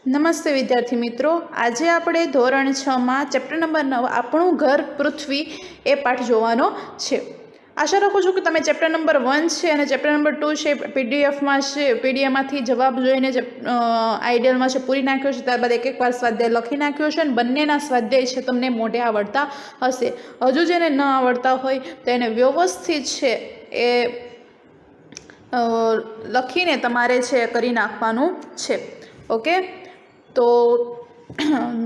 નમસ્તે વિદ્યાર્થી મિત્રો, આજે આપણે ધોરણ 6માં ચેપ્ટર નંબર 9 આપણું ઘર પૃથ્વી એ પાઠ જોવાનો છે. આશા રાખું છું કે તમે ચેપ્ટર નંબર 1 છે અને ચેપ્ટર નંબર 2 છે પીડીએફમાં છે, પીડીએફમાંથી જવાબ જોઈને આઈડિયલમાં છે પૂરી નાખ્યો છે. ત્યારબાદ એક વાર સ્વાધ્યાય લખી નાખ્યો છે અને બંનેના સ્વાધ્યાય છે તમને મોઢે આવડતા હશે. હજુ જેને ન આવડતા હોય તો એને વ્યવસ્થિત છે એ લખીને તમારે છે કરી નાખવાનું છે. ઓકે, તો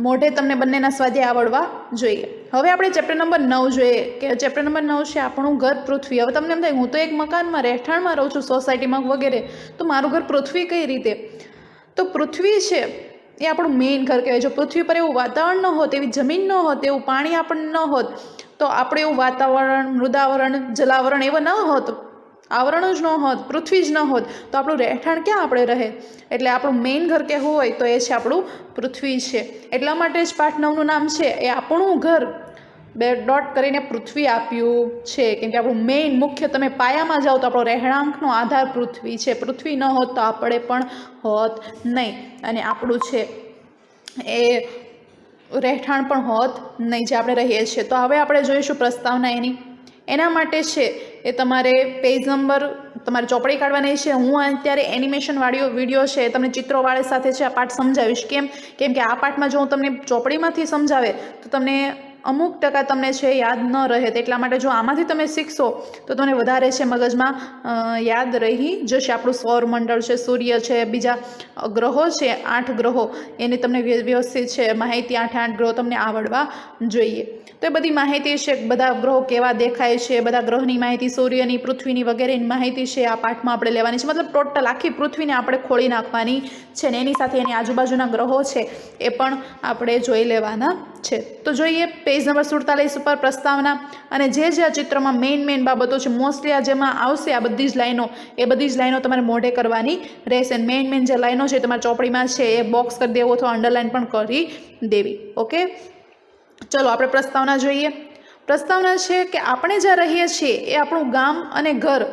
મોઢે તમને બંનેના સ્વાધ્યાય આવડવા જોઈએ. હવે આપણે ચેપ્ટર નંબર 9 જોઈએ કે ચેપ્ટર નંબર 9 છે આપણું ઘર પૃથ્વી. હવે તમને એમ થાય હું તો એક મકાનમાં રહેઠાણમાં રહું છું, સોસાયટીમાં વગેરે, તો મારું ઘર પૃથ્વી કઈ રીતે? તો પૃથ્વી છે એ આપણું મેઇન ઘર કહેવાય. જો પૃથ્વી પર એવું વાતાવરણ ન હોત, એવી જમીન ન હોત, એવું પાણી આપણને ન હોત, તો આપણે એવું વાતાવરણ, મૃદાવરણ, જલાવરણ એવા ન હોત, આવરણ જ ન હોત, પૃથ્વી જ ન હોત, તો આપણું રહેઠાણ ક્યાં આપણે રહે? એટલે આપણું મેઇન ઘર કહેવું હોય તો એ છે આપણું પૃથ્વી છે. એટલા માટે જ પાઠ 9નું નામ છે એ આપણું ઘર ડોટ કરીને પૃથ્વી આપ્યું છે. કેમ કે આપણું મેઇન મુખ્ય, તમે પાયામાં જાઓ તો આપણો રહેણાંકનો આધાર પૃથ્વી છે. પૃથ્વી ન હોત તો આપણે પણ હોત નહીં, અને આપણું છે એ રહેઠાણ પણ હોત નહીં જે આપણે રહીએ છીએ. તો હવે આપણે જોઈશું પ્રસ્તાવના એના માટે છે એ તમારે પેજ નંબર, તમારે ચોપડી કાઢવાની છે. હું અત્યારે એનિમેશનવાળો વિડીયો છે તમને ચિત્રોવાળા સાથે છે આ પાઠ સમજાવીશ. કેમ કે આ પાઠમાં જો હું તમને ચોપડીમાંથી સમજાવે તો તમને અમુક ટકા તમને છે યાદ ન રહે. એટલા માટે જો આમાંથી તમે શીખશો તો તમને વધારે છે મગજમાં યાદ રહી જશે. આપણું સૌરમંડળ છે, સૂર્ય છે, બીજા ગ્રહો છે, 8 ગ્રહો, એની તમને વ્યવસ્થિત છે માહિતી 8 ગ્રહો તમને આવડવા જોઈએ. તો એ બધી માહિતી છે, બધા ગ્રહો કેવા દેખાય છે, બધા ગ્રહની માહિતી, સૂર્યની, પૃથ્વીની વગેરેની માહિતી છે આ પાઠમાં આપણે લેવાની છે. મતલબ ટોટલ આખી પૃથ્વીને આપણે ખોળી નાખવાની છે ને એની સાથે એની આજુબાજુના ગ્રહો છે એ પણ આપણે જોઈ લેવાના છે. તો જોઈએ પેજ નંબર 47 ઉપર પ્રસ્તાવના, અને જે આ ચિત્રમાં મેઇન બાબતો છે, મોસ્ટલી આ જેમાં આવશે આ બધી જ લાઈનો, એ બધી જ લાઈનો તમારે મોઢે કરવાની રહેશે. મેઇન જે લાઈનો છે તમારી ચોપડીમાં છે એ બોક્સ કરી દેવો અથવા અંડરલાઈન પણ કરી દેવી. ઓકે, ચલો આપણે પ્રસ્તાવના જોઈએ. પ્રસ્તાવના છે કે આપણે જ્યાં રહીએ છીએ એ આપણું ગામ અને ઘર,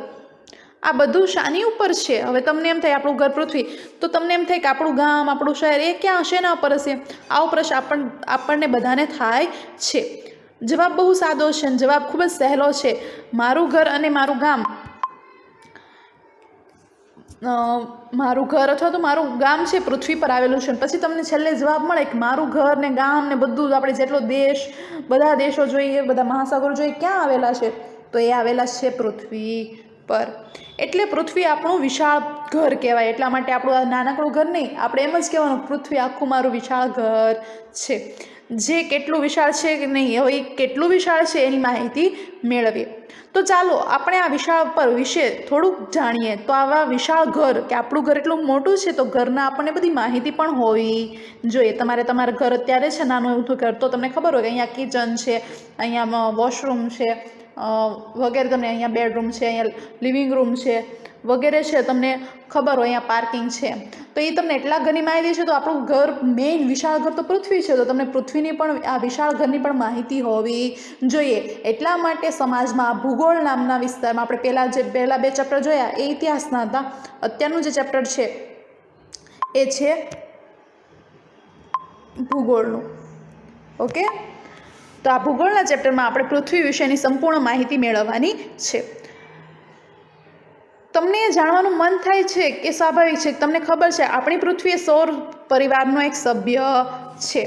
આ બધું શાની ઉપર છે? હવે તમને એમ થાય આપણું ઘર પૃથ્વી, તો તમને એમ થાય કે આપણું ગામ, આપણું શહેર એ ક્યાં હશે, એના ઉપર હશે? આવો પ્રશ્ન આપણને બધાને થાય છે. જવાબ બહુ સાદો છે અને જવાબ ખૂબ જ સહેલો છે. મારું ઘર અને મારું ગામ, મારું ઘર અથવા તો મારું ગામ છે પૃથ્વી પર આવેલું છે. પછી તમને છેલ્લે જવાબ મળે કે મારું ઘર ને ગામ ને બધું આપણે જેટલો દેશ, બધા દેશો જોઈએ, બધા મહાસાગરો જોઈએ, ક્યાં આવેલા છે? તો એ આવેલા છે પૃથ્વી પર. એટલે પૃથ્વી આપણું વિશાળ ઘર કહેવાય. એટલા માટે આપણું આ નાનકડું ઘર નહીં, આપણે એમ જ કહેવાનું પૃથ્વી આખું મારું વિશાળ ઘર છે. જે કેટલું વિશાળ છે કે નહીં, હવે એ કેટલું વિશાળ છે એની માહિતી મેળવીએ. તો ચાલો આપણે આ વિશાળ પર વિશે થોડુંક જાણીએ. તો આવા વિશાળ ઘર, કે આપણું ઘર એટલું મોટું છે તો ઘરના આપણને બધી માહિતી પણ હોવી જોઈએ. તમારા ઘર અત્યારે છે નાનું એવું ઘર, તો તમને ખબર હોય કે અહીંયા કિચન છે, અહીંયા વોશરૂમ છે વગેરે, તમને અહીંયા બેડરૂમ છે, અહીંયા લિવિંગ રૂમ છે વગેરે છે, તમને ખબર હોય અહીંયા પાર્કિંગ છે. તો એ તમને એટલા ઘરની માહિતી છે. તો આપણું ઘર મેઇન વિશાળ ઘર તો પૃથ્વી છે, તો તમને પૃથ્વીની પણ, આ વિશાળ ઘરની પણ માહિતી હોવી જોઈએ. એટલા માટે સમાજમાં ભૂગોળ નામના વિસ્તારમાં આપણે પહેલા 2 ચેપ્ટર જોયા એ ઇતિહાસના હતા. અત્યારનું જે ચેપ્ટર છે એ છે ભૂગોળનું. ઓકે, તો આ ભૂગોળના ચેપ્ટરમાં આપણે પૃથ્વી વિશેની સંપૂર્ણ માહિતી મેળવવાની છે. તમને એ જાણવાનું મન થાય છે કે સ્વાભાવિક છે, તમને ખબર છે આપણી પૃથ્વી એ સૌર પરિવારનો એક સભ્ય છે,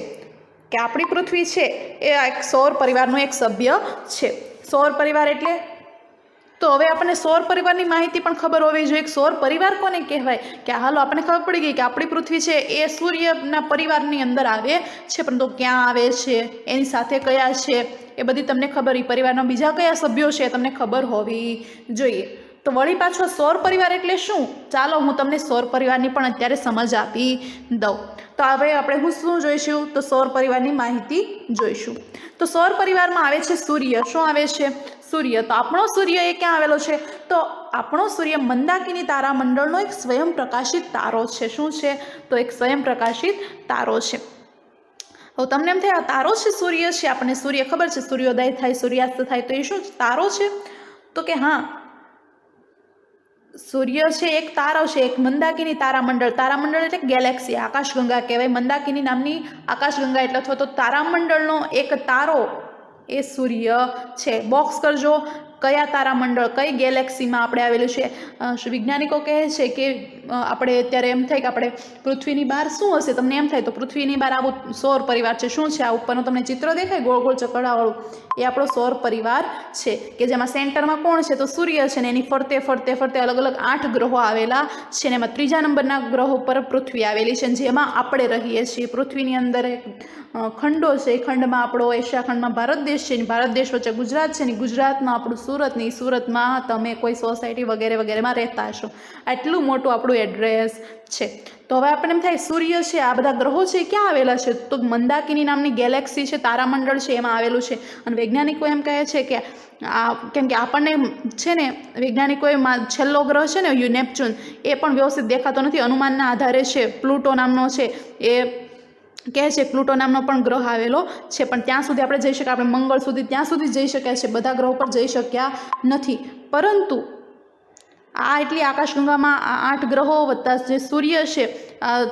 કે આપણી પૃથ્વી છે એ એક સૌર પરિવારનો એક સભ્ય છે. સૌર પરિવાર એટલે, તો હવે આપણને સૌર પરિવારની માહિતી પણ ખબર હોવી જોઈએ. સૌર પરિવાર કોને કહેવાય? કે હાલો આપણને ખબર પડી ગઈ કે આપણી પૃથ્વી છે એ સૂર્યના પરિવારની અંદર આવે છે, પરંતુ ક્યાં આવે છે, એની સાથે કયા છે, એ બધી તમને ખબર, એ પરિવારના બીજા કયા સભ્યો છે તમને ખબર હોવી જોઈએ. તો વળી પાછો સૌર પરિવાર એટલે શું? ચાલો હું તમને સૌર પરિવારની પણ અત્યારે સમજ આપી દઉં. તો હવે આપણે શું જોઈશું? તો સૌર પરિવારની માહિતી જોઈશું. તો સૌર પરિવારમાં આવે છે સૂર્ય. શું આવે છે? સૂર્ય. તો આપણો સૂર્ય એ ક્યાં આવેલો છે? તો આપણો સૂર્ય મંદાકિની તારામંડળનો એક સ્વયં પ્રકાશિત તારો છે. શું છે? તો એક સ્વયં પ્રકાશિત તારો છે. હવે તમને એમ થાય આ તારો છે, સૂર્ય છે, આપણને સૂર્ય ખબર છે, સૂર્યોદય થાય, સૂર્યાસ્ત થાય, તો એ શું તારો છે? તો કે હા, સૂર્ય છે એક તારો છે, એક મંદાકિની તારામંડળ. તારામંડળ એટલે ગેલેક્સી, આકાશગંગા કહેવાય. મંદાકિની નામની આકાશગંગા એટલે અથવા તો તારામંડળનો એક તારો એ સૂર્ય છે. બોક્સ કરજો, કયા તારામંડળ કઈ ગેલેક્સીમાં આપણે આવેલું છે. વૈજ્ઞાનિકો કહે છે કે આપણે અત્યારે એમ થાય કે આપણે પૃથ્વીની બહાર શું હશે, તમને એમ થાય તો પૃથ્વીની બહાર આવું સૌર પરિવાર છે. શું છે આ ઉપરનું તમને ચિત્ર દેખાય ગોળ ગોળ ચકડાવાળું, એ આપણો સૌર પરિવાર છે કે જેમાં સેન્ટરમાં કોણ છે તો સૂર્ય છે ને એની ફરતે ફરતે ફરતે અલગ અલગ 8 ગ્રહો આવેલા છે ને એમાં 3જા નંબરના ગ્રહો પર પૃથ્વી આવેલી છે જેમાં આપણે રહીએ છીએ. પૃથ્વીની અંદર ખંડો છે, એ ખંડમાં આપણો એશિયા ખંડમાં ભારત દેશ છે, ભારત દેશ વચ્ચે ગુજરાત છે ને ગુજરાતમાં આપણું સુરત, ને સુરતમાં તમે કોઈ સોસાયટી વગેરે વગેરેમાં રહેતા હશો. આટલું મોટું આપણું એડ્રેસ છે. તો હવે આપણને એમ થાય સૂર્ય છે, આ બધા ગ્રહો છે ક્યાં આવેલા છે તો મંદાકિની નામની ગેલેક્સી છે, તારામંડળ છે એમાં આવેલું છે. અને વૈજ્ઞાનિકો એમ કહે છે કે કેમ કે આપણને છે ને વૈજ્ઞાનિકોએ છેલ્લો ગ્રહ છે ને નેપચ્યુન, એ પણ વ્યવસ્થિત દેખાતો નથી. અનુમાનના આધારે છે પ્લુટો નામનો છે, એ કહે છે પ્લુટો નામનો પણ ગ્રહ આવેલો છે, પણ ત્યાં સુધી આપણે જઈ શકીએ, આપણે મંગળ સુધી ત્યાં સુધી જઈ શક્યા છે, બધા ગ્રહો પર જઈ શક્યા નથી. પરંતુ આ એટલી આકાશગંગામાં 8 ગ્રહો વત્તા જે સૂર્ય છે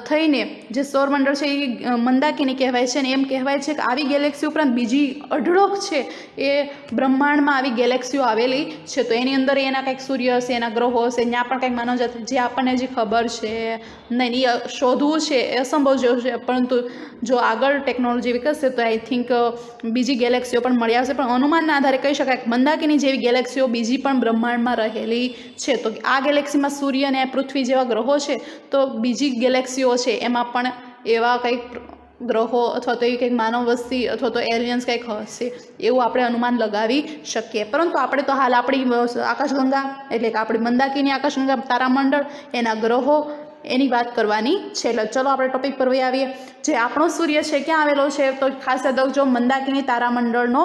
થઈને જે સૌરમંડળ છે એ મંદાકિની કહેવાય છે. ને એમ કહેવાય છે કે આવી ગેલેક્સી ઉપરાંત બીજી અઢળક છે એ બ્રહ્માંડમાં આવી ગેલેક્સીઓ આવેલી છે. તો એની અંદર એના કંઈક સૂર્ય હશે, એના ગ્રહો હશે, ત્યાં પણ કંઈક માનવ જાત જે આપણને જે ખબર છે નહીં, એ શોધવું છે એ અસંભવ જેવું છે. પરંતુ જો આગળ ટેકનોલોજી વિકસશે તો આઈ થિંક બીજી ગેલેક્સીઓ પણ મળી આવશે. પણ અનુમાનના આધારે કહી શકાય કે મંદાકિની જેવી ગેલેક્સીઓ બીજી પણ બ્રહ્માંડમાં રહેલી છે. તો આ ગેલેક્સીમાં સૂર્ય અને પૃથ્વી જેવા ગ્રહો છે, તો બીજી ગેલેક્સીઓ છે એમાં પણ એવા કંઈક ગ્રહો અથવા તો એવી કંઈક માનવ વસ્તી અથવા તો એલિયન્સ કંઈક હશે એવું આપણે અનુમાન લગાવી શકીએ. પરંતુ આપણે તો હાલ આપણી આકાશગંગા એટલે કે આપણી મંદાકિની આકાશગંગા તારામંડળ, એના ગ્રહો, એની વાત કરવાની છે. એટલે ચલો આપણે ટોપિક પર આવીએ. જે આપણો સૂર્ય છે ક્યાં આવેલો છે તો ખાસ યાદ રાખજો, મંદાકિની તારામંડળનો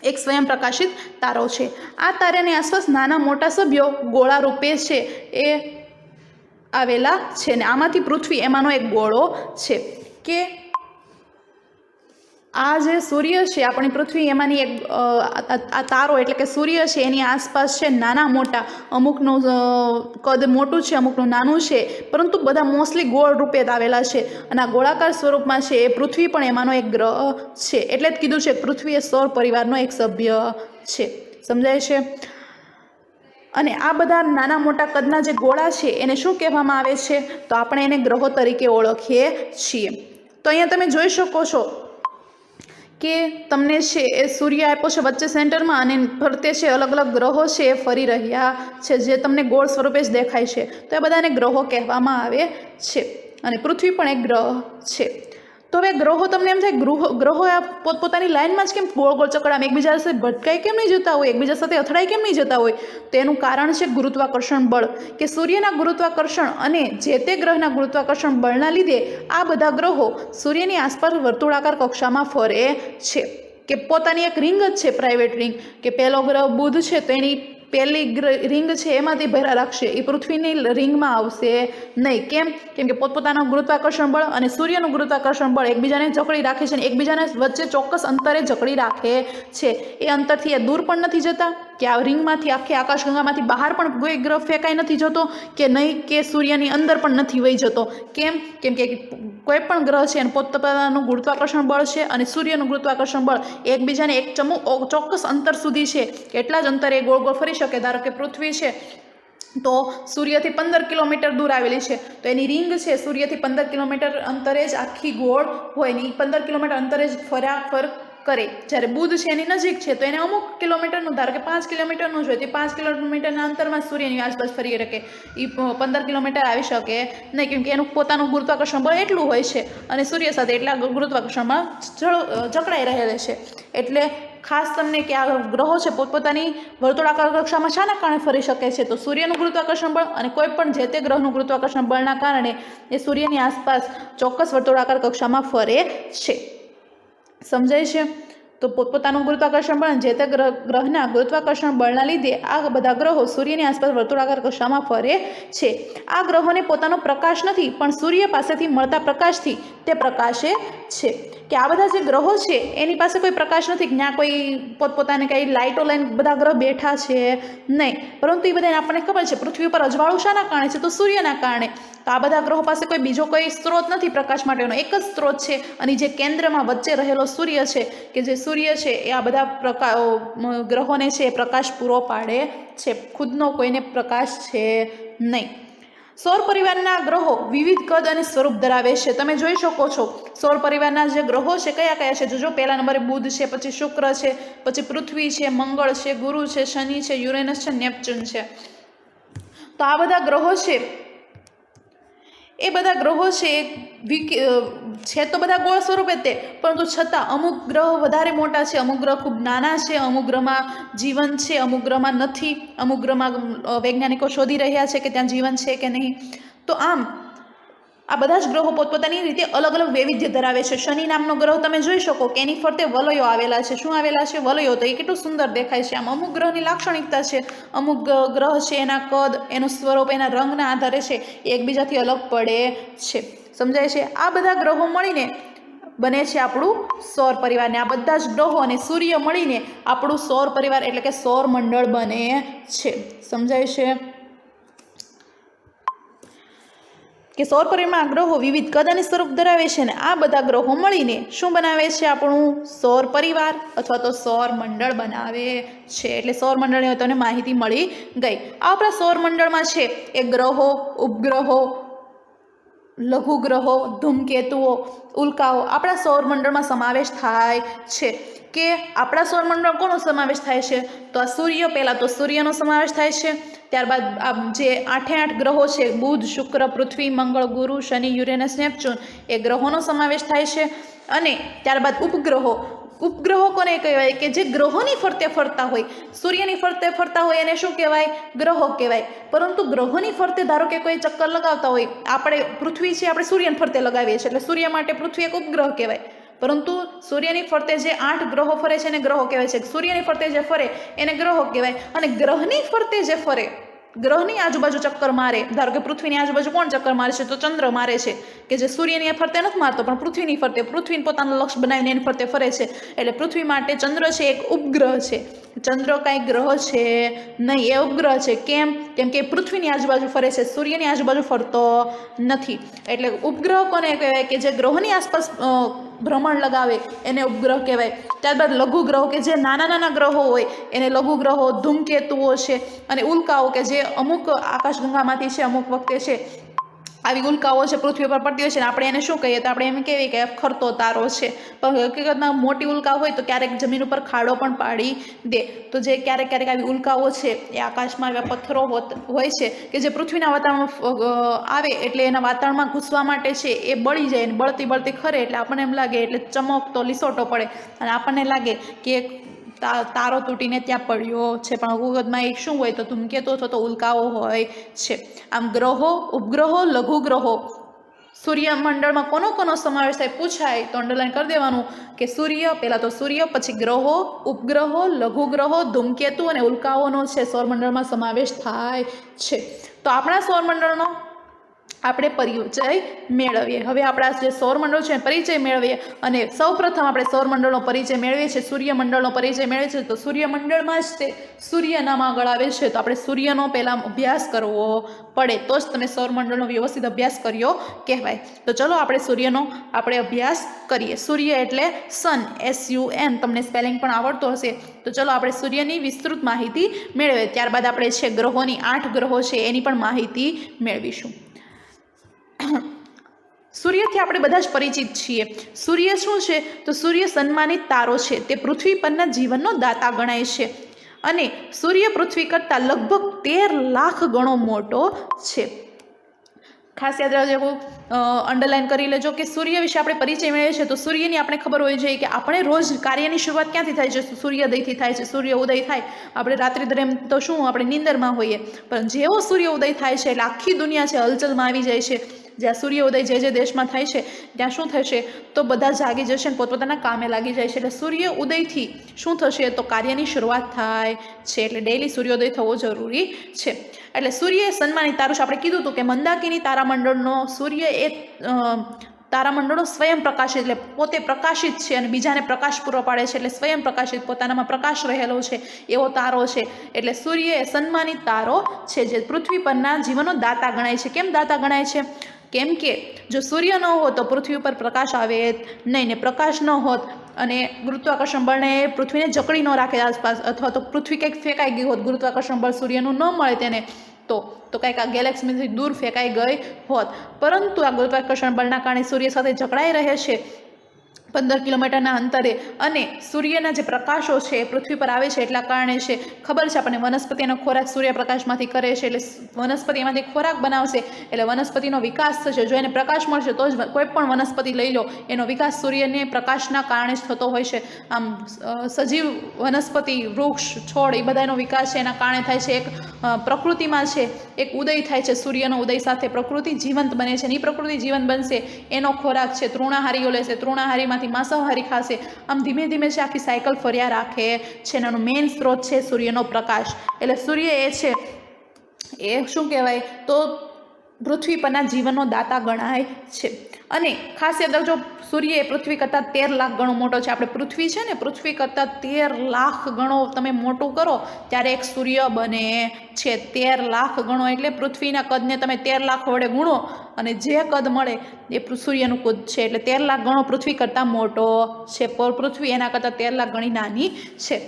એક સ્વયં પ્રકાશિત તારો છે. આ તારાની આસપાસ નાના મોટા સભ્યો ગોળા રૂપે છે એ આવેલા છે ને આમાંથી પૃથ્વી એમાંનો એક ગોળો છે. કે આ જે સૂર્ય છે આપણી પૃથ્વી એમાંની એક આ તારો એટલે કે સૂર્ય છે એની આસપાસ છે નાના મોટા, અમુકનું કદ મોટું છે, અમુકનું નાનું છે, પરંતુ બધા મોસ્ટલી ગોળ રૂપે આવેલા છે. અને આ ગોળાકાર સ્વરૂપમાં છે એ પૃથ્વી પણ એમાંનો એક ગ્રહ છે. એટલે જ કીધું છે પૃથ્વી એ સૌર પરિવારનો એક સભ્ય છે. સમજાય છે? અને આ બધા નાના મોટા કદના જે ગોળા છે એને શું કહેવામાં આવે છે તો આપણે એને ગ્રહો તરીકે ઓળખીએ છીએ. તો અહીંયા તમે જોઈ શકો છો કે તમને છે એ સૂર્ય આપ્યો છે વચ્ચે સેન્ટરમાં, અને ફરતે છે અલગ અલગ ગ્રહો છે એ ફરી રહ્યા છે જે તમને ગોળ સ્વરૂપે જ દેખાય છે. તો એ બધાને ગ્રહો કહેવામાં આવે છે. અને પૃથ્વી પણ એક ગ્રહ છે. તો હવે ગ્રહો તમને એમ થાય ગ્રહો આ પોતપોતાની લાઇનમાં જ કેમ ગોળ ગોળ ચકડામાં એકબીજા સાથે ભટકાઈ કેમ નહીં જતા હોય, એકબીજા સાથે અથડાઈ કેમ નહીં જતા હોય? તો એનું કારણ છે ગુરુત્વાકર્ષણ બળ. કે સૂર્યના ગુરુત્વાકર્ષણ અને જે તે ગ્રહના ગુરુત્વાકર્ષણ બળના લીધે આ બધા ગ્રહો સૂર્યની આસપાસ વર્તુળાકાર કક્ષામાં ફરે છે. કે પોતાની એક રિંગ જ છે, પ્રાઇવેટ રિંગ. કે પહેલો ગ્રહ બુધ છે તો એની પહેલી રિંગ છે એમાંથી ભેરા રાખશે, એ પૃથ્વીની રિંગમાં આવશે નહીં. કેમ? કેમ કે પોતપોતાનું ગુરુત્વાકર્ષણ બળ અને સૂર્યનું ગુરુત્વાકર્ષણ બળ એકબીજાને જકડી રાખે છે, અને એકબીજાને વચ્ચે ચોક્કસ અંતરે જકડી રાખે છે. એ અંતરથી એ દૂર પણ નથી જતા, કે આ રિંગમાંથી આખી આકાશગંગામાંથી બહાર પણ કોઈ ગ્રહ ફેંકાઈ નથી જતો, કે નહીં કે સૂર્યની અંદર પણ નથી વહી જતો. કેમ? કેમ કે કોઈ પણ ગ્રહ છે એને પોતપોતાનું ગુરુત્વાકર્ષણ બળ છે, અને સૂર્યનું ગુરુત્વાકર્ષણ બળ એકબીજાને એક ચોક્કસ અંતર સુધી છે, કેટલા જ અંતરે ગોળ ગોળ ફરી શકે. ધારો કે પૃથ્વી છે તો સૂર્યથી 15 કિલોમીટર દૂર આવેલી છે, તો એની રિંગ છે સૂર્યથી 15 કિલોમીટર અંતરે જ આખી ગોળ હોય ને 15 કિલોમીટર અંતરે જ ફર કરે. જ્યારે બુધ છે એની નજીક છે તો એને અમુક કિલોમીટરનું, ધારો કે 5 કિલોમીટરનું જોઈએ તો 5 કિલોમીટરના અંતરમાં સૂર્યની આસપાસ ફરી શકે. એ 15 કિલોમીટર આવી શકે નહીં, કેમ કે એનું પોતાનું ગુરુત્વાકર્ષણ બળ એટલું હોય છે, અને સૂર્ય સાથે એટલા ગુરુત્વાકર્ષણમાં જકડાઈ રહેલા છે. એટલે ખાસ તમને કે આ ગ્રહો છે પોતપોતાની વર્તુળાકાર કક્ષામાં શાના કારણે ફરી શકે છે તો સૂર્યનું ગુરુત્વાકર્ષણ બળ અને કોઈ પણ જે તે ગ્રહનું ગુરુત્વાકર્ષણ બળના કારણે એ સૂર્યની આસપાસ ચોક્કસ વર્તુળાકાર કક્ષામાં ફરે છે. સમજાય છે? તો પોતપોતાનું ગુરુત્વાકર્ષણ બળ જે તે ગ્રહના ગુરુત્વાકર્ષણ બળના લીધે આ બધા ગ્રહો સૂર્યની આસપાસ વર્તુળાકાર કક્ષામાં ફરે છે. આ ગ્રહોને પોતાનો પ્રકાશ નથી, પણ સૂર્ય પાસેથી મળતા પ્રકાશથી તે પ્રકાશે છે. કે આ બધા જે ગ્રહો છે એની પાસે કોઈ પ્રકાશ નથી, ત્યાં કોઈ પોતપોતાને કંઈ લાઇટો લઈને બધા ગ્રહ બેઠા છે નહીં, પરંતુ એ બધાને આપણને ખબર છે પૃથ્વી ઉપર અજવાળું શાના કારણે છે? તો સૂર્યના કારણે. તો આ બધા ગ્રહો પાસે કોઈ બીજો કોઈ સ્ત્રોત નથી પ્રકાશ માટેનો, એક જ સ્ત્રોત છે. અને જે કેન્દ્રમાં વચ્ચે રહેલો સૂર્ય છે, કે જે સૂર્ય છે એ આ બધા ગ્રહોને છે એ પ્રકાશ પૂરો પાડે છે, ખુદનો કોઈને પ્રકાશ છે નહીં. સૌર પરિવારના ગ્રહો વિવિધ કદ અને સ્વરૂપ ધરાવે છે. તમે જોઈ શકો છો સૌર પરિવારના જે ગ્રહો છે કયા કયા છે. જો પહેલા નંબરે બુધ છે, પછી શુક્ર છે, પછી પૃથ્વી છે, મંગળ છે, ગુરુ છે, શનિ છે, યુરેનસ છે, નેપચ્યુન છે. તો આ બધા ગ્રહો છે એ બધા ગ્રહો છે તો બધા ગોળ સ્વરૂપે તે, પરંતુ છતાં અમુક ગ્રહ વધારે મોટા છે, અમુક ગ્રહ ખૂબ નાના છે, અમુક ગ્રહમાં જીવન છે, અમુક ગ્રહમાં નથી, અમુક ગ્રહમાં વૈજ્ઞાનિકો શોધી રહ્યા છે કે ત્યાં જીવન છે કે નહીં. તો આમ આ બધા જ ગ્રહો પોતપોતાની રીતે અલગ અલગ વૈવિધ્ય ધરાવે છે. શનિ નામનો ગ્રહ તમે જોઈ શકો કે એની ફરતે વલયો આવેલા છે. શું આવેલા છે? વલયો. તો એ કેટલું સુંદર દેખાય છે. આમ અમુક ગ્રહની લાક્ષણિકતા છે, અમુક ગ્રહ છે એના કદ, એનું સ્વરૂપ, એના રંગના આધારે છે એ એકબીજાથી અલગ પડે છે. સમજાય છે? આ બધા ગ્રહો મળીને બને છે આપણું સૌર પરિવારને. આ બધા જ ગ્રહો અને સૂર્ય મળીને આપણું સૌર પરિવાર એટલે કે સૌર મંડળ બને છે. સમજાય છે કે સૌર પરિવારમાં ગ્રહો વિવિધ કદ અને સ્વરૂપ ધરાવે છે ને આ બધા ગ્રહો મળીને શું બનાવે છે? આપણું સૌર પરિવાર અથવા તો સૌર મંડળ બનાવે છે. એટલે સૌર મંડળની તમને માહિતી મળી ગઈ. આ આપણા સૌર મંડળમાં છે એ ગ્રહો, ઉપગ્રહો, લઘુ ગ્રહો, ધૂમકેતુઓ, ઉલ્કાઓ આપણા સૌર મંડળમાં સમાવેશ થાય છે. કે આપણા સૌર મંડળ કોનો સમાવેશ થાય છે? તો આ સૂર્ય, પહેલાં તો સૂર્યનો સમાવેશ થાય છે. ત્યારબાદ આ જે 8 ગ્રહો છે બુધ, શુક્ર, પૃથ્વી, મંગળ, ગુરુ, શનિ, યુરેનસ, નેપચ્યુન એ ગ્રહોનો સમાવેશ થાય છે. અને ત્યારબાદ ઉપગ્રહો. ઉપગ્રહો કોને કહેવાય? કે જે ગ્રહોની ફરતે ફરતા હોય. સૂર્યની ફરતે ફરતા હોય એને શું કહેવાય? ગ્રહો કહેવાય. પરંતુ ગ્રહોની ફરતે ધારો કે કોઈ ચક્કર લગાવતા હોય, આપણે પૃથ્વી છે આપણે સૂર્યની ફરતે લગાવીએ છીએ એટલે સૂર્ય માટે પૃથ્વી એક ઉપગ્રહ કહેવાય. પરંતુ સૂર્યની ફરતે જે 8 ગ્રહો ફરે છે એને ગ્રહો કહેવાય છે. સૂર્યની ફરતે જે ફરે એને ગ્રહો કહેવાય. અને ગ્રહની ફરતે જે ફરે, ગ્રહની આજુબાજુ ચક્કર મારે, ધારો કે પૃથ્વીની આજુબાજુ કોણ ચક્કર મારે છે? તો ચંદ્ર મારે છે, કે જે સૂર્યની ફરતે નથી મારતો પણ પૃથ્વીની ફરતે, પૃથ્વીને પોતાનું લક્ષ્ય બનાવીને એની ફરતે ફરે છે. એટલે પૃથ્વી માટે ચંદ્ર છે એક ઉપગ્રહ છે. ચંદ્ર કાંઈ ગ્રહ છે નહીં, એ ઉપગ્રહ છે. કેમ? કેમ કે પૃથ્વીની આજુબાજુ ફરે છે, સૂર્યની આજુબાજુ ફરતો નથી. એટલે ઉપગ્રહ કોને કહેવાય? કે જે ગ્રહોની આસપાસ ભ્રમણ લગાવે એને ઉપગ્રહ કહેવાય. ત્યારબાદ લઘુ ગ્રહો કે જે નાના નાના ગ્રહો હોય એને લઘુ ગ્રહો, ધૂમકેતુઓ છે અને ઉલ્કાઓ કે જે અમુક આકાશગંગામાંથી છે અમુક વખતે છે આવી ઉલ્કાઓ છે પૃથ્વી પર પડતી હોય છે ને આપણે એને શું કહીએ? તો આપણે એમ કહેવી કે ખરતો તારો છે. પણ હકીકતમાં મોટી ઉલ્કા હોય તો ક્યારેક જમીન ઉપર ખાડો પણ પાડી દે. તો જે ક્યારેક ક્યારેક આવી ઉલ્કાઓ છે એ આકાશમાં એવા પથ્થરો હોય છે કે જે પૃથ્વીના વાતાવરણમાં આવે એટલે એના વાતાવરણમાં ઘૂસવા માટે છે એ બળી જાય, અને બળતી બળતી ખરે એટલે આપણને એમ લાગે, એટલે ચમકતો લીસોટો પડે અને આપણને લાગે કે તારો તૂટીને ત્યાં પડ્યો છે. પણ હકીકતમાં એ શું હોય? તો ધૂમકેતુ અથવા તો ઉલ્કાઓ હોય છે. આમ ગ્રહો, ઉપગ્રહો, લઘુ ગ્રહો, સૂર્યમંડળમાં કોનો કોનો સમાવેશ થાય પૂછાય તો અંડરલાઈન કરી દેવાનું કે સૂર્ય, પહેલાં તો સૂર્ય, પછી ગ્રહો, ઉપગ્રહો, લઘુ ગ્રહો, ધૂમકેતુ અને ઉલ્કાઓનો છે સૌરમંડળમાં સમાવેશ થાય છે. તો આપણા સૌરમંડળનો આપણે પરિચય મેળવીએ. હવે આપણા જે સૌરમંડળ છે પરિચય મેળવીએ. અને સૌપ્રથમ આપણે સૌરમંડળનો પરિચય મેળવીએ છીએ, સૂર્યમંડળનો પરિચય મેળવીએ છીએ. તો સૂર્યમંડળમાં જ તે સૂર્ય નામ આગળ આવે છે. તો આપણે સૂર્યનો પહેલાં અભ્યાસ કરવો પડે તો જ તમે સૌરમંડળનો વ્યવસ્થિત અભ્યાસ કર્યો કહેવાય. તો ચલો આપણે સૂર્યનો અભ્યાસ કરીએ. સૂર્ય એટલે સન, SUN, તમને સ્પેલિંગ પણ આવડતો હશે. તો ચલો આપણે સૂર્યની વિસ્તૃત માહિતી મેળવીએ. ત્યારબાદ આપણે છે ગ્રહોની 8 ગ્રહો છે એની પણ માહિતી મેળવીશું. સૂર્યથી આપણે બધા જ પરિચિત છીએ. સૂર્ય શું છે? તો સૂર્ય સન્માનિત તારો છે. તે પૃથ્વી પરના જીવનનો દાતા ગણાય છે. અને સૂર્ય પૃથ્વી કરતાં લગભગ 13 લાખ ગણો મોટો છે. ખાસ યાદ રાખજો, અંડરલાઈન કરી લેજો કે સૂર્ય વિશે આપણે પરિચય મેળવીએ છીએ તો સૂર્યની આપણે ખબર હોવી જોઈએ કે આપણે રોજ કાર્યની શરૂઆત ક્યાંથી થાય છે? સૂર્યોદયથી થાય છે. સૂર્ય ઉદય થાય, આપણે રાત્રિ દરમિયાન તો શું આપણે નીંદરમાં હોઈએ, પણ જેવો સૂર્ય ઉદય થાય છે એટલે આખી દુનિયા છે હલચલમાં આવી જાય છે. જ્યાં સૂર્યોદય જે દેશમાં થાય છે ત્યાં શું થશે? તો બધા જાગી જશે અને પોતપોતાના કામે લાગી જાય છે. એટલે સૂર્ય ઉદયથી શું થશે? તો કાર્યની શરૂઆત થાય છે. એટલે ડેઈલી સૂર્યોદય થવો જરૂરી છે. એટલે સૂર્ય સન્માનિત તારું છે. આપણે કીધું હતું કે મંદાકિની તારામંડળનો સૂર્ય એ તારામંડળો સ્વયં પ્રકાશિત એટલે પોતે પ્રકાશિત છે અને બીજાને પ્રકાશ પૂરો પાડે છે, એટલે સ્વયં પ્રકાશિત પોતાનામાં પ્રકાશ રહેલો છે એવો તારો છે. એટલે સૂર્ય એ સન્માનિત તારો છે જે પૃથ્વી પરના જીવનનો દાતા ગણાય છે. કેમ દાતા ગણાય છે? કેમ કે જો સૂર્ય ન હોત તો પૃથ્વી ઉપર પ્રકાશ આવે નહીં, ને પ્રકાશ ન હોત અને ગુરુત્વાકર્ષણ બળને પૃથ્વીને જકડી ન રાખે આસપાસ, અથવા તો પૃથ્વી કંઈક ફેંકાઈ ગઈ હોત, ગુરુત્વાકર્ષણ બળ સૂર્યનું ન મળે તેને, તો કંઈક આ ગેલેક્સીમાંથી દૂર ફેંકાઈ ગઈ હોત. પરંતુ આ ગુરુત્વાકર્ષણ બળના કારણે સૂર્ય સાથે જકડાઈ રહે છે 15 કિલોમીટરના અંતરે, અને સૂર્યના જે પ્રકાશો છે એ પૃથ્વી પર આવે છે એટલા કારણે છે. ખબર છે આપણને વનસ્પતિનો ખોરાક સૂર્યપ્રકાશમાંથી કરે છે, એટલે વનસ્પતિ એમાંથી ખોરાક બનાવશે એટલે વનસ્પતિનો વિકાસ થશે. જો એને પ્રકાશ મળશે તો જ કોઈ પણ વનસ્પતિ લઈ લો એનો વિકાસ સૂર્યને પ્રકાશના કારણે જ થતો હોય છે. આમ સજીવ વનસ્પતિ, વૃક્ષ, છોડ એ બધાનો વિકાસ છે એના કારણે થાય છે. એક પ્રકૃતિમાં છે એક ઉદય થાય છે, સૂર્યનો ઉદય સાથે પ્રકૃતિ જીવંત બને છે. અને એ પ્રકૃતિ જીવંત બનશે એનો ખોરાક છે તૃણાહારીઓ લેશે, તૃણાહારીમાંથી માંસાહારી ખાશે. આમ ધીમે ધીમે છે આખી સાયકલ ફર્યા રાખે છે. એનો મેઇન સ્ત્રોત છે સૂર્યનો પ્રકાશ. એટલે સૂર્ય એ છે એ શું કહેવાય તો પૃથ્વી પરના જીવનનો દાતા ગણાય છે. અને ખાસ યાદ રાખજો, સૂર્ય એ પૃથ્વી કરતાં 13 લાખ ગણો મોટો છે. આપણે પૃથ્વી છે ને, પૃથ્વી કરતાં 13 લાખ ગણો તમે મોટું કરો ત્યારે એક સૂર્ય બને છે. 13 લાખ ગણો એટલે પૃથ્વીના કદને તમે 13 લાખ વડે ગુણો અને જે કદ મળે એ સૂર્યનું કદ છે. એટલે 13 લાખ ગણો પૃથ્વી કરતાં મોટો છે, પૃથ્વી એના કરતાં 13 લાખ ગણી નાની છે.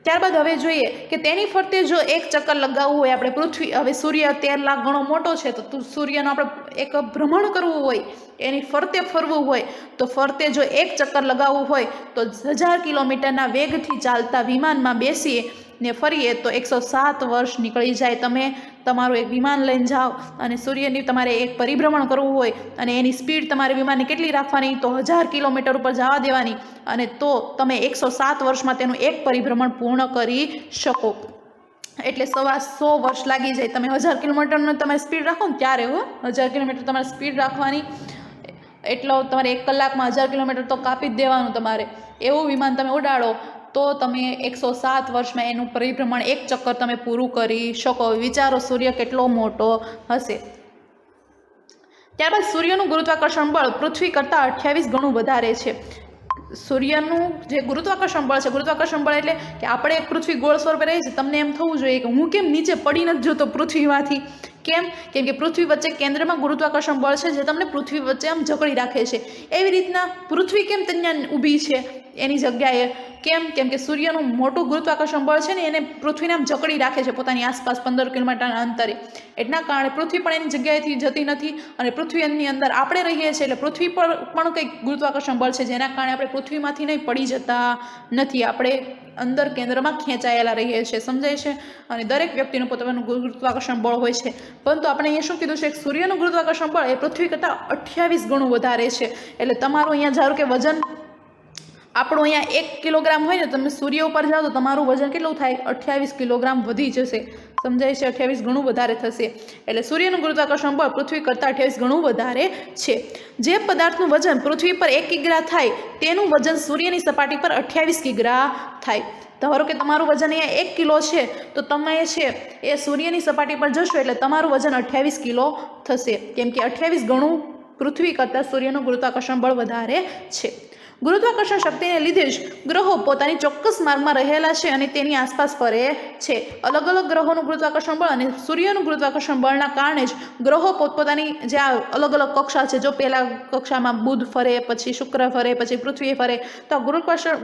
ત્યારબાદ હવે જોઈએ કે તેની ફરતે જો એક ચક્કર લગાવવું હોય આપણે પૃથ્વી, હવે સૂર્ય 13 લાખ ગણો મોટો છે તો સૂર્યનો આપણે એક ભ્રમણ કરવું હોય, એની ફરતે ફરવું હોય તો ફરતે જો એક ચક્કર લગાવવું હોય તો 1000 કિલોમીટરના વેગથી ચાલતા વિમાનમાં બેસીએ ને ફરીએ તો 107 વર્ષ નીકળી જાય. તમે તમારું એક વિમાન લઈને જાઓ અને સૂર્યની તમારે એક પરિભ્રમણ કરવું હોય અને એની સ્પીડ તમારે વિમાનની કેટલી રાખવાની તો 1000 કિલોમીટર ઉપર જવા દેવાની, અને તો તમે 107 વર્ષમાં તેનું એક પરિભ્રમણ પૂર્ણ કરી શકો. એટલે 100 વર્ષ લાગી જાય. તમે 1000 કિલોમીટરનો તમારી સ્પીડ રાખો ને ત્યારે 1000 કિલોમીટર તમારે સ્પીડ રાખવાની, એટલો તમારે 1 કલાકમાં 1000 કિલોમીટર તો કાપી જ દેવાનું તમારે. એવું વિમાન તમે ઉડાડો તો તમે 107 વર્ષમાં એનું પરિભ્રમણ એક ચક્કર તમે પૂરું કરી શકો. વિચારો સૂર્ય કેટલો મોટો હશે. ત્યારબાદ સૂર્યનું ગુરુત્વાકર્ષણ બળ પૃથ્વી કરતાં 28 ગણું વધારે છે. સૂર્યનું જે ગુરુત્વાકર્ષણ બળ છે, ગુરુત્વાકર્ષણ બળ એટલે કે આપણે એક પૃથ્વી ગોળ સ્વરૂપે રહી છે, તમને એમ થવું જોઈએ કે હું કેમ નીચે પડી નથી જતો પૃથ્વીમાંથી. કેમ કે પૃથ્વી વચ્ચે કેન્દ્રમાં ગુરુત્વાકર્ષણ બળ છે જે તમને પૃથ્વી વચ્ચે આમ જકડી રાખે છે. એવી રીતના પૃથ્વી કેમ ત્યાં ઊભી છે એની જગ્યાએ? કેમ કે સૂર્યનું મોટું ગુરુત્વાકર્ષણ બળ છે ને એને પૃથ્વીને આમ જકડી રાખે છે પોતાની આસપાસ 15 કિલોમીટરના અંતરે. એટલા કારણે પૃથ્વી પણ એની જગ્યાએથી જતી નથી અને પૃથ્વીની અંદર આપણે રહીએ છીએ એટલે પૃથ્વી પર પણ કંઈક ગુરુત્વાકર્ષણ બળ છે જેના કારણે આપણે પૃથ્વીમાંથી નહીં પડી જતા નથી, આપણે અંદર કેન્દ્રમાં ખેંચાયેલા રહીએ છીએ. સમજાય છે? અને દરેક વ્યક્તિનું પોતાનું ગુરુત્વાકર્ષણ બળ હોય છે, પરંતુ આપણે અહીંયા શું કીધું છે કે સૂર્યનું ગુરુત્વાકર્ષણ બળ એ પૃથ્વી કરતાં 28 ગણું વધારે છે. એટલે તમારું અહીંયા ધારો કે વજન આપણું અહીંયા 1 કિલોગ્રામ હોય ને, તમે સૂર્ય ઉપર જાઓ તો તમારું વજન કેટલું થાય? 28 કિલોગ્રામ વધી જશે. સમજાય છે? 28 ગણું વધારે થશે. એટલે સૂર્યનું ગુરુત્વાકર્ષણ બળ પૃથ્વી કરતાં 28 ગણું વધારે છે. જે પદાર્થનું વજન પૃથ્વી પર 1 કિગ્રા થાય તેનું વજન સૂર્યની સપાટી પર 28 કિગ્રા થાય. ધારો કે તમારું વજન અહીંયા 1 કિલો છે તો તમે છે એ સૂર્યની સપાટી પર જશો એટલે તમારું વજન 28 કિલો થશે. કેમ કે 28 ગણું પૃથ્વી કરતાં સૂર્યનું ગુરુત્વાકર્ષણ બળ વધારે છે. ગુરુત્વાકર્ષણ શક્તિને લીધે જ ગ્રહો પોતાની ચોક્કસ માર્ગમાં રહેલા છે અને તેની આસપાસ ફરે છે. અલગ અલગ ગ્રહોનું ગુરુત્વાકર્ષણ બળ અને સૂર્યનું ગુરુત્વાકર્ષણ બળના કારણે જ ગ્રહો પોતપોતાની જે આ અલગ અલગ કક્ષા છે, જો પહેલા કક્ષામાં બુધ ફરે, પછી શુક્ર ફરે, પછી પૃથ્વી ફરે, તો આ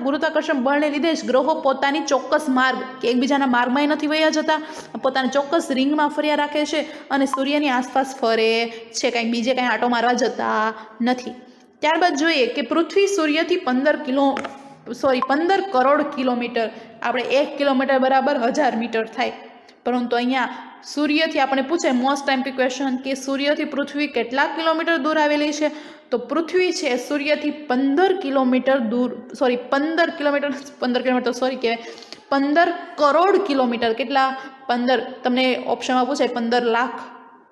ગુરુત્વાકર્ષણ બળને લીધે જ ગ્રહો પોતાની ચોક્કસ માર્ગ કે એકબીજાના માર્ગમાં નથી વયા જતા, પોતાની ચોક્કસ રિંગમાં ફર્યા રાખે છે અને સૂર્યની આસપાસ ફરે છે, કંઈક બીજે કંઈ આંટો મારવા જતા નથી. ત્યારબાદ જોઈએ કે પૃથ્વી સૂર્યથી 15 કરોડ કિલોમીટર, આપણે 1 કિલોમીટર બરાબર 1000 મીટર થાય, પરંતુ અહીંયા સૂર્યથી આપણે પૂછે મોસ્ટ ટાઈમ ક્વેશ્ચન કે સૂર્યથી પૃથ્વી કેટલા કિલોમીટર દૂર આવેલી છે, તો પૃથ્વી છે સૂર્યથી 15 કિલોમીટર દૂર, 15 કરોડ કિલોમીટર. કેટલા? 15, તમને ઓપ્શનમાં પૂછે 15 લાખ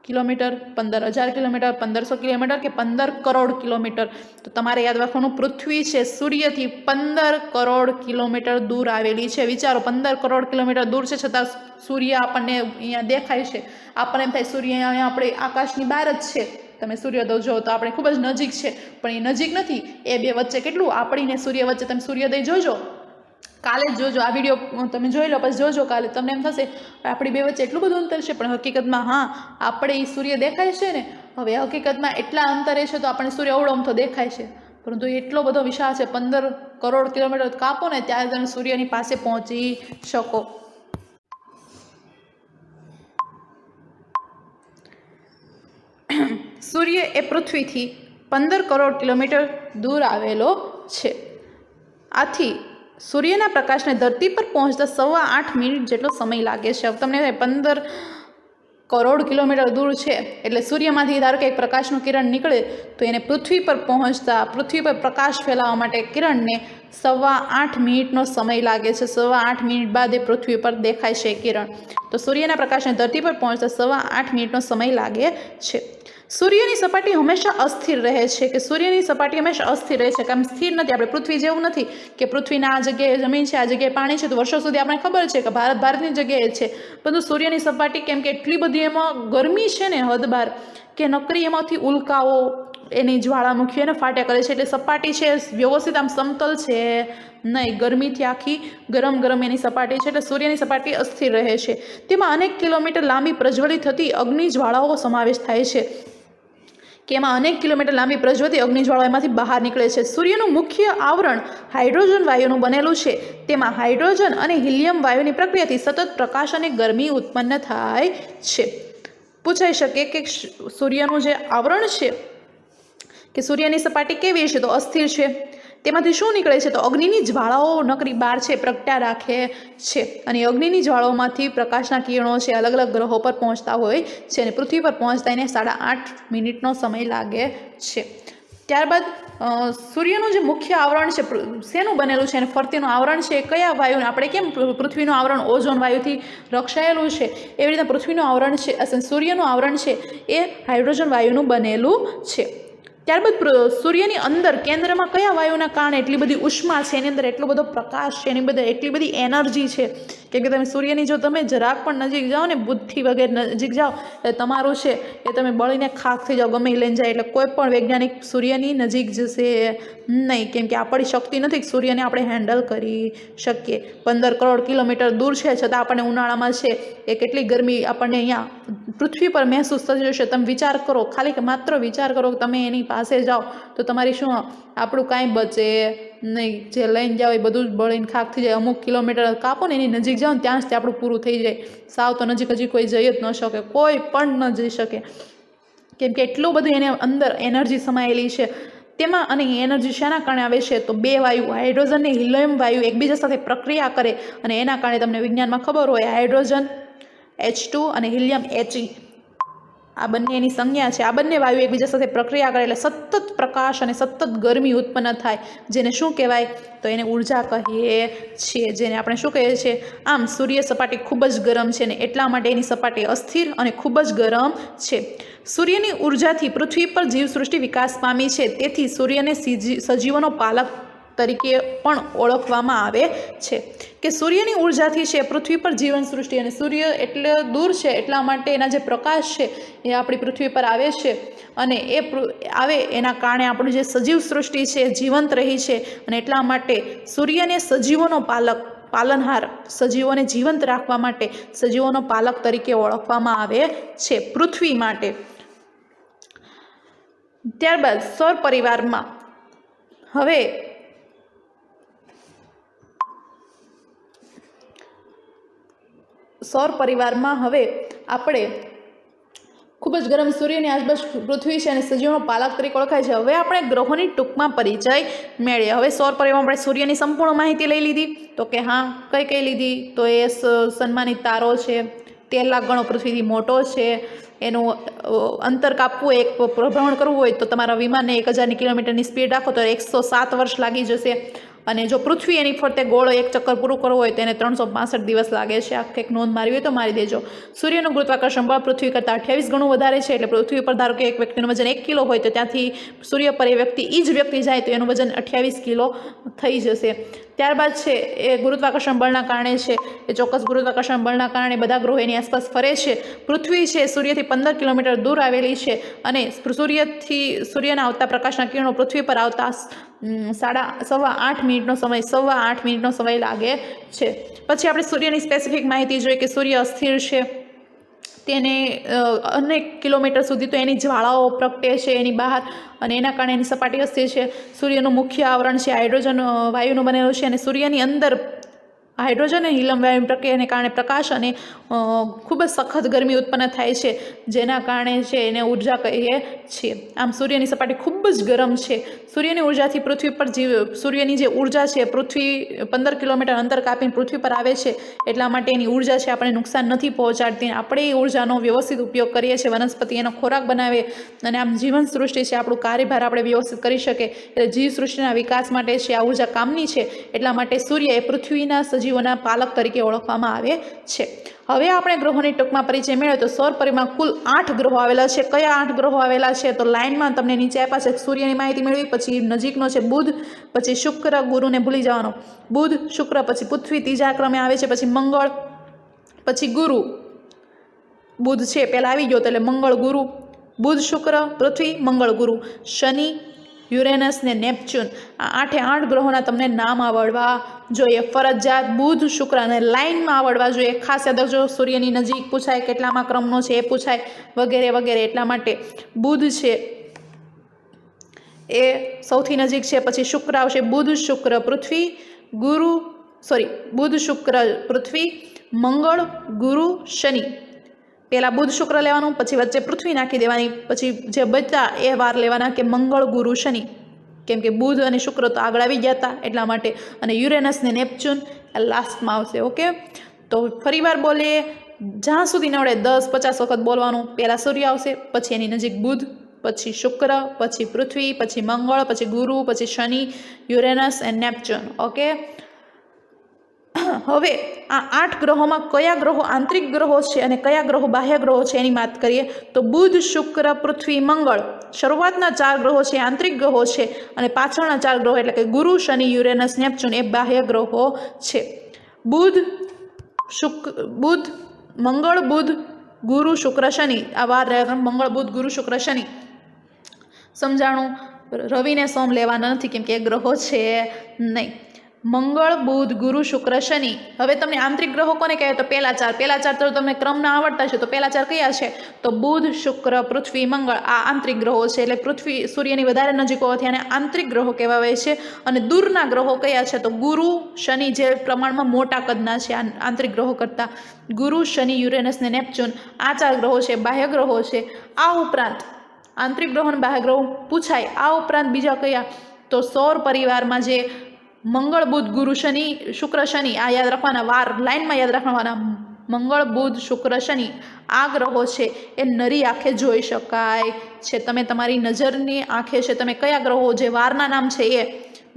કિલોમીટર, 15,000 કિલોમીટર, 1500 કિલોમીટર કે 15 કરોડ કિલોમીટર. તો તમારે યાદ રાખવાનું પૃથ્વી છે સૂર્યથી 15 કરોડ કિલોમીટર દૂર આવેલી છે. વિચારો, 15 કરોડ કિલોમીટર દૂર છે છતાં સૂર્ય આપણને અહીંયા દેખાય છે. આપણને એમ થાય સૂર્ય અહીંયા આપણે આકાશની બહાર જ છે, તમે સૂર્યોદય જો તો આપણે ખૂબ જ નજીક છે, પણ એ નજીક નથી, એ બે વચ્ચે કેટલું આપણીને સૂર્ય વચ્ચે તમે સૂર્યોદય જોજો, કાલે જ જોજો, આ વિડીયો તમે જોઈ લો પછી જોજો કાલે, તમને એમ થશે આપણી બે વચ્ચે એટલું બધું અંતર છે, પણ હકીકતમાં હા આપણે એ સૂર્ય દેખાય છે ને, હવે હકીકતમાં એટલા અંતરે છે તો આપણને સૂર્ય અવળો અમથો દેખાય છે, પરંતુ એટલો બધો વિશાળ છે, 15 કરોડ કિલોમીટર કાપો ને ત્યારે તમે સૂર્યની પાસે પહોંચી શકો. સૂર્ય એ પૃથ્વીથી 15 કરોડ કિલોમીટર દૂર આવેલો છે. આથી સૂર્યના પ્રકાશને ધરતી પર પહોંચતા 8.25 મિનિટ જેટલો સમય લાગે છે. હવે તમને 15 કરોડ કિલોમીટર દૂર છે એટલે સૂર્યમાંથી ધારો કે એક પ્રકાશનું કિરણ નીકળે તો એને પૃથ્વી પર પહોંચતા, પૃથ્વી પર પ્રકાશ ફેલાવવા માટે કિરણને 8.25 મિનિટનો સમય લાગે છે. 8.25 મિનિટ બાદ એ પૃથ્વી પર દેખાય છે કિરણ. તો સૂર્યના પ્રકાશને ધરતી પર પહોંચતા 8.25 મિનિટનો સમય લાગે છે. સૂર્યની સપાટી હંમેશા અસ્થિર રહે છે, કે સૂર્યની સપાટી હંમેશા અસ્થિર રહે છે, કે આમ સ્થિર નથી. આપણે પૃથ્વી જેવું નથી કે પૃથ્વીના આ જગ્યાએ જમીન છે, આ જગ્યાએ પાણી છે, તો વર્ષો સુધી આપણને ખબર છે કે ભારતની જગ્યાએ છે, પરંતુ સૂર્યની સપાટી કેમ કે એટલી બધી એમાં ગરમી છે ને હદ બાર, કે નકરી એમાંથી ઉલ્કાઓ એની જ્વાળામુખી એને ફાટ્યા કરે છે, એટલે સપાટી છે વ્યવસ્થિત આમ સમતલ છે નહીં, ગરમીથી આખી ગરમ ગરમ એની સપાટી છે, એટલે સૂર્યની સપાટી અસ્થિર રહે છે. તેમાં અનેક કિલોમીટર લાંબી પ્રજ્વલિત થતી અગ્નિ જ્વાળાઓ સમાવેશ થાય છે, કે એમાં અનેક કિલોમીટર લાંબી પ્રજ્વલિત અગ્નિજ્વાળા એમાંથી બહાર નીકળે છે. સૂર્યનું મુખ્ય આવરણ હાઇડ્રોજન વાયુનું બનેલું છે. તેમાં હાઇડ્રોજન અને હિલિયમ વાયુની પ્રક્રિયાથી સતત પ્રકાશ અને ગરમી ઉત્પન્ન થાય છે. પૂછાઈ શકે કે સૂર્યનું જે આવરણ છે, કે સૂર્યની સપાટી કેવી છે, તો અસ્થિર છે. તેમાંથી શું નીકળે છે, તો અગ્નિની જ્વાળાઓ નકરી બહાર છે પ્રગટ્યા રાખે છે, અને અગ્નિની જ્વાળાઓમાંથી પ્રકાશના કિરણો છે અલગ અલગ ગ્રહો પર પહોંચતા હોય છે, અને પૃથ્વી પર પહોંચતા એને 8.5 મિનિટનો સમય લાગે છે. ત્યારબાદ સૂર્યનું જે મુખ્ય આવરણ છે શેનું બનેલું છે, અને ફરતીનું આવરણ છે કયા વાયુનું, આપણે કેમ પૃથ્વીનું આવરણ ઓઝોન વાયુથી રક્ષાયેલું છે, એવી રીતે પૃથ્વીનું આવરણ છે, સૂર્યનું આવરણ છે એ હાઇડ્રોજન વાયુનું બનેલું છે. ત્યારબાદ સૂર્યની અંદર કેન્દ્રમાં કયા વાયુના કારણે એટલી બધી ઉષ્મા છે, એની અંદર એટલો બધો પ્રકાશ છે, એની અંદર એટલી બધી એનર્જી છે, કેમ કે તમે સૂર્યની જો તમે જરાક પણ નજીક જાઓ ને, બુદ્ધિ વગેરે નજીક જાઓ એટલે તમારું છે એ તમે બળીને ખાખ થઈ જાઓ, ગમે એ લઈને જાય. એટલે કોઈ પણ વૈજ્ઞાનિક સૂર્યની નજીક જશે નહીં, કેમ કે આપણી શક્તિ નથી કે સૂર્યને આપણે હેન્ડલ કરી શકીએ. 15 કરોડ કિલોમીટર દૂર છે, છતાં આપણને ઉનાળામાં છે એ કેટલી ગરમી આપણને અહીંયા પૃથ્વી પર મહેસૂસ થતી હશે. તમે વિચાર કરો, ખાલી કે માત્ર વિચાર કરો કે તમે એની પાસે જાઓ તો તમારી શું આપણું કાંઈ બચે નહીં, જે લઈને જાઓ એ બધું જ બળીને ખાક થઈ જાય. અમુક કિલોમીટર કાપો ને એની નજીક જાઓ ને ત્યાં જ આપણું પૂરું થઈ જાય. સાવ તો નજીક હજી કોઈ જઈ જ ન શકે, કોઈ પણ ન જઈ શકે, કેમ કે એટલું બધું એને અંદર એનર્જી સમાયેલી છે તેમાં. અને એનર્જી શાના કારણે આવે છે, તો બે વાયુ હાઇડ્રોજન અને હિલિયમ વાયુ એકબીજા સાથે પ્રક્રિયા કરે, અને એના કારણે તમને વિજ્ઞાનમાં ખબર હોય હાઇડ્રોજન H2 અને હિલિયમ He, આ બંને એની સંજ્ઞા છે. આ બંને વાયુ એકબીજા સાથે પ્રક્રિયા કરે એટલે સતત પ્રકાશ અને સતત ગરમી ઉત્પન્ન થાય, જેને શું કહેવાય, તો એને ઉર્જા કહીએ છીએ, જેને આપણે શું કહીએ છીએ. આમ સૂર્ય સપાટી ખૂબ જ ગરમ છે ને એટલા માટે એની સપાટી અસ્થિર અને ખૂબ જ ગરમ છે. સૂર્યની ઉર્જાથી પૃથ્વી પર જીવસૃષ્ટિ વિકાસ પામી છે, તેથી સૂર્યને સજીવોનો પાલક તરીકે પણ ઓળખવામાં આવે છે, કે સૂર્યની ઉર્જાથી છે પૃથ્વી પર જીવન સૃષ્ટિ, અને સૂર્ય એટલે દૂર છે એટલા માટે એના જે પ્રકાશ છે એ આપણી પૃથ્વી પર આવે છે, અને એ આવે એના કારણે આપણું જે સજીવ સૃષ્ટિ છે જીવંત રહી છે, અને એટલા માટે સૂર્યને સજીવોનો પાલનહાર, સજીવોને જીવંત રાખવા માટે સજીવોનો પાલક તરીકે ઓળખવામાં આવે છે પૃથ્વી માટે. ત્યારબાદ સૌર પરિવારમાં હવે આપણે ખૂબ જ ગરમ સૂર્યની આસપાસ પૃથ્વી છે અને સજીવોનો પાલક તરીકે ઓળખાય છે. હવે આપણે ગ્રહોની ટૂંકમાં પરિચય મેળવીએ. હવે સૌર પરિવારમાં આપણે સૂર્યની સંપૂર્ણ માહિતી લઈ લીધી, તો કે હા કઈ લીધી, તો એ સન્માનિત તારો છે, 13 લાખ ગણો પૃથ્વીથી મોટો છે, એનું અંતર કાપવું, એક ભ્રમણ કરવું હોય તો તમારા વિમાનને 1000 કિલોમીટરની સ્પીડ રાખો તો 107 વર્ષ લાગી જશે. અને જો પૃથ્વી એની ફરતે ગોળ એક ચક્કર પૂરું કરવું હોય તો એને 365 દિવસ લાગે છે. આ કંઈક નોંધ મારવી હોય તો મારી દેજો. સૂર્યનું ગુરુત્વાકર્ષણ બળ પૃથ્વી કરતાં 28 ગણું વધારે છે. એટલે પૃથ્વી પર ધારો કે એક વ્યક્તિનું વજન 1 કિલો હોય તો ત્યાંથી સૂર્ય પર એ જ વ્યક્તિ જાય તો એનું વજન 28 કિલો થઈ જશે. ત્યારબાદ છે એ ગુરુત્વાકર્ષણ બળના કારણે છે, એ ચોક્કસ ગુરુત્વાકર્ષણ બળના કારણે બધા ગ્રહો એની આસપાસ ફરે છે. પૃથ્વી છે સૂર્યથી 15 કિલોમીટર દૂર આવેલી છે અને સૂર્યના આવતા પ્રકાશના કિરણો પૃથ્વી પર આવતા 8:15 મિનિટનો સમય લાગે છે. પછી આપણે સૂર્યની સ્પેસિફિક માહિતી જોઈએ કે સૂર્ય અસ્થિર છે, તેને અનેક કિલોમીટર સુધી તો એની જ્વાળાઓ પ્રગટે છે એની બહાર, અને એના કારણે એની સપાટી અસ્થિર છે. સૂર્યનું મુખ્ય આવરણ છે હાઇડ્રોજન વાયુનું બનેલું છે, અને સૂર્યની અંદર હાઇડ્રોજન અને હિલિયમ વાયુ પ્રક્રિયાને કારણે પ્રકાશ અને ખૂબ જ સખત ગરમી ઉત્પન્ન થાય છે, જેના કારણે છે એને ઉર્જા કહીએ છીએ. આમ સૂર્યની સપાટી ખૂબ જ ગરમ છે. સૂર્યની ઉર્જાથી પૃથ્વી પર સૂર્યની જે ઉર્જા છે પૃથ્વી 15 કિલોમીટર અંતર કાપીને પૃથ્વી પર આવે છે, એટલા માટે એની ઉર્જા છે આપણે નુકસાન નથી પહોંચાડતી. આપણે એ ઉર્જાનો વ્યવસ્થિત ઉપયોગ કરીએ છીએ, વનસ્પતિ એનો ખોરાક બનાવે, અને આમ જીવન સૃષ્ટિ છે આપણું કાર્યભાર આપણે વ્યવસ્થિત કરી શકે. એટલે જીવ સૃષ્ટિના વિકાસ માટે છે આ ઉર્જા કામની છે. એટલા માટે સૂર્ય એ પૃથ્વીના સજીવોના પાલક તરીકે ઓળખવામાં આવે છે. હવે આપણે ગ્રહોની ટૂંકમાં પરિચય મેળવ્યો તો સૌર પરિવારમાં કુલ 8 ગ્રહો આવેલા છે. કયા 8 ગ્રહો આવેલા છે તો લાઇનમાં તમને નીચે આપ્યા છે. સૂર્યની માહિતી મેળવી, પછી નજીકનો છે બુધ, પછી શુક્ર, ગુરુને ભૂલી જવાનો, બુધ શુક્ર, પછી પૃથ્વી ત્રીજા ક્રમે આવે છે, પછી મંગળ, પછી ગુરુ. બુધ છે પહેલાં આવી ગયો તો એટલે મંગળ ગુરુ, બુધ શુક્ર પૃથ્વી, મંગળ ગુરુ, શનિ, યુરેનસ ને નેપચ્યુન. આ 8 ગ્રહોના તમને નામ આવડવા જોઈએ ફરજિયાત. બુધ શુક્ર અને લાઇનમાં આવડવા જોઈએ. ખાસ યાદ રાખજો, સૂર્યની નજીક પૂછાય, કેટલામાં ક્રમનો છે એ પૂછાય, વગેરે વગેરે. એટલા માટે બુધ છે એ સૌથી નજીક છે, પછી શુક્ર આવશે, બુધ શુક્ર પૃથ્વી, બુધ શુક્ર પૃથ્વી, મંગળ ગુરુ શનિ. પહેલાં બુધ શુક્ર લેવાનું, પછી વચ્ચે પૃથ્વી નાખી દેવાની, પછી જે બચ્યા એ વાર લેવાના કે મંગળ ગુરુ શનિ, કેમ કે બુધ અને શુક્ર તો આગળ આવી ગયા હતા એટલા માટે. અને યુરેનસ ને નેપચ્યુન લાસ્ટમાં આવશે. ઓકે, તો ફરીવાર બોલીએ, જ્યાં સુધી નવડે 10-50 વખત બોલવાનું. પહેલાં સૂર્ય આવશે, પછી એની નજીક બુધ, પછી શુક્ર, પછી પૃથ્વી, પછી મંગળ, પછી ગુરુ, પછી શનિ, યુરેનસ એન્ડ નેપચ્યુન. ઓકે, હવે આ 8 ગ્રહોમાં કયા ગ્રહો આંતરિક ગ્રહો છે અને કયા ગ્રહો બાહ્ય ગ્રહો છે એની વાત કરીએ તો બુધ શુક્ર પૃથ્વી મંગળ શરૂઆતના 4 ગ્રહો છે આંતરિક ગ્રહો છે, અને પાછળના 4 ગ્રહો એટલે કે ગુરુ શનિ યુરેનસ નેપચ્યુન એ બાહ્ય ગ્રહો છે. મંગળ બુધ ગુરુ શુક્ર શનિ, આ વાર મંગળ બુધ ગુરુ શુક્ર શનિ. સમજાણું? રવિને સોમ લેવાના નથી કેમ કે એ ગ્રહો છે નહીં. મંગળ બુધ ગુરુ શુક્ર શનિ. હવે તમને આંતરિક ગ્રહો કોને કહેવાય તો પહેલા 4 તો તમને ક્રમના આવડતા છે, તો પહેલા 4 કયા છે તો બુધ શુક્ર પૃથ્વી મંગળ. આ આંતરિક ગ્રહો છે, એટલે પૃથ્વી સૂર્યની વધારે નજીક હોવાથી આને આંતરિક ગ્રહો કહેવાય છે. અને દૂરના ગ્રહો કયા છે તો ગુરુ શનિ, જે પ્રમાણમાં મોટા કદના છે આંતરિક ગ્રહો કરતાં. ગુરુ શનિ યુરેનસ ને નેપચ્યુન આ 4 ગ્રહો છે, બાહ્ય ગ્રહો છે. આ ઉપરાંત આંતરિક ગ્રહો અને બાહ્ય ગ્રહો પૂછાય. આ ઉપરાંત બીજા કયા તો સૌર પરિવારમાં જે મંગળ બુધ ગુરુ શનિ શુક્ર શનિ, આ યાદ રાખવાના, વાર લાઇનમાં યાદ રાખવાના. મંગળ બુધ શુક્ર શનિ આ ગ્રહો છે એ નરી આંખે જોઈ શકાય છે. તમે તમારી નજરની આંખે છે તમે કયા ગ્રહો જે વારના નામ છે એ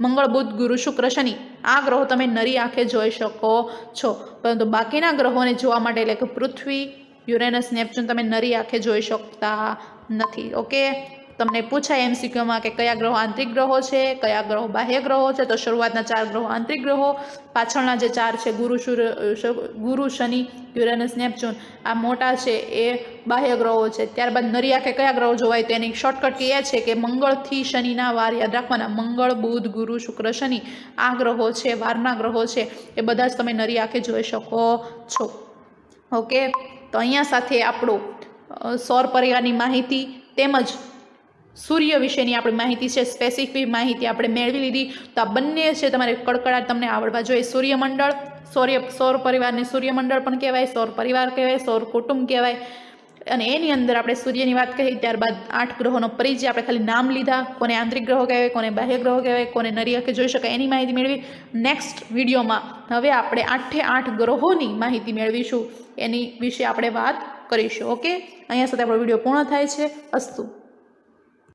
મંગળ બુધ ગુરુ શુક્ર શનિ આ ગ્રહો તમે નરી આંખે જોઈ શકો છો, પરંતુ બાકીના ગ્રહોને જોવા માટે એટલે કે પૃથ્વી યુરેનસ નેપચ્યુન તમે નરી આંખે જોઈ શકતા નથી. ઓકે, તમને પૂછાય MCQમાં કે કયા ગ્રહો આંતરિક ગ્રહો છે, કયા ગ્રહો બાહ્ય ગ્રહો છે, તો શરૂઆતના 4 ગ્રહો આંતરિક ગ્રહો, પાછળના જે 4 છે ગુરુ શનિ યુરેનસ નેપચ્યુન આ મોટા છે એ બાહ્ય ગ્રહો છે. ત્યારબાદ નરી આંખે કયા ગ્રહો જોવાય તો એની શોર્ટકટ એ છે કે મંગળથી શનિના વાર યાદ રાખવાના. મંગળ બુધ ગુરુ શુક્ર શનિ આ ગ્રહો છે, વારના ગ્રહો છે, એ બધા જ તમે નરી આંખે જોઈ શકો છો. ઓકે, તો અહીંયા સાથે આપણું સૌર પરિવારની માહિતી તેમજ સૂર્ય વિશેની આપણી માહિતી છે, સ્પેસિફિક માહિતી આપણે મેળવી લીધી. તો આ બંને છે તમારે કડકડાટ તમને આવડવા જોઈએ. સૂર્યમંડળ, સૌર પરિવારને સૂર્યમંડળ પણ કહેવાય, સૌર પરિવાર કહેવાય, સૌર કુટુંબ કહેવાય. અને એની અંદર આપણે સૂર્યની વાત કહી, ત્યારબાદ 8 ગ્રહોનો પરિચય આપણે ખાલી નામ લીધા, કોને આંતરિક ગ્રહો કહેવાય, કોને બાહ્ય ગ્રહો કહેવાય, કોને નરી આંખે જોઈ શકાય એની માહિતી મેળવી. નેક્સ્ટ વિડીયોમાં હવે આપણે 8 ગ્રહોની માહિતી મેળવીશું, એની વિશે આપણે વાત કરીશું. ઓકે, અહીંયા સાથે આપણો વિડીયો પૂર્ણ થાય છે. અસ્તુ.